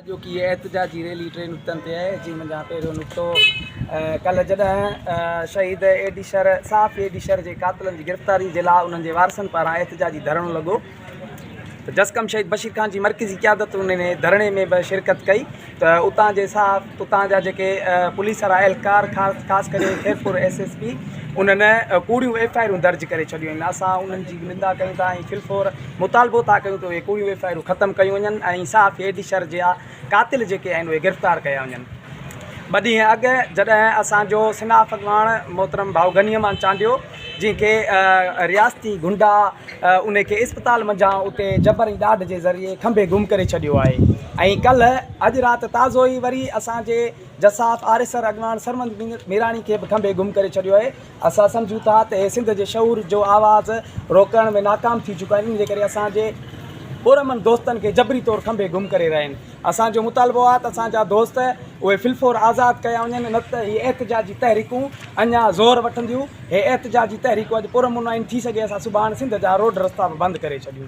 जो कि एहतजाजी रैली टे नुक़्तनि ते आहे जी मुंहिंजा पहिरियों नुक़्तो कल्ह जॾहिं शहीद एडिशर साफ़ एडिशर जे कातिलनि जी गिरफ़्तारी जे लाइ उन्हनि जे वारसनि पारां एहतजाजी धरणो लॻो त जसकम शहीद बशीर ख़ान जी मरकज़ी क़यादत उन धरणे में बि शिरकत कई त उतां जे साफ़ उतां जा जेके पुलिस वारा एहलकार ख़ासि करे खैरपुर SSP उन्हनि कूड़ियूं FIR दर्ज करे छॾियूं आहिनि। असां उन्हनि जी निंदा कयूं था ऐं फिलफोर मुतालबो था कयूं त उहे कूड़ियूं FIR ख़तमु कयूं वञनि ऐं साफ़ एडिशर जा कातिल जेके आहिनि उहे गिरफ़्तार कया वञनि। ॿ ॾींहं अॻु जॾहिं असांजो सिनाफ अॻवान मोहतरम भाऊ गनीमान चांडियो जंहिंखे रियासती गुंडा उनखे इस्पताल मंझां उते जबर ऐं ॾाढ जे ज़रिए खंभे गुम करे छॾियो आहे ऐं कल्ह अॼु राति ताज़ो ई वरी असांजे जसाफ RSR अॻवान सरमंद मीराणी खे बि खंभे गुम करे छॾियो आहे। असां सम्झूं था त हे सिंध जे शऊर जो आवाज़ु रोकण में नाकाम थी चुका आहिनि, इन जे करे असांजे पुरमन दोस्तनि खे जबरी तौरु खंभे गुम करे रहिया आहिनि। असांजो मुतालबो आहे त असांजा दोस्त उहे फिलफोर आज़ादु कया वञनि, न त हीअ एहतजाजी तहरीकूं अञा ज़ोर वठंदियूं। हे एहतजाजी तहरीकूं अॼु पुरमुन आहिनि, थी सघे असां सुभाणे सिंध जा रोड रस्ता बि बंदि करे छॾियूं।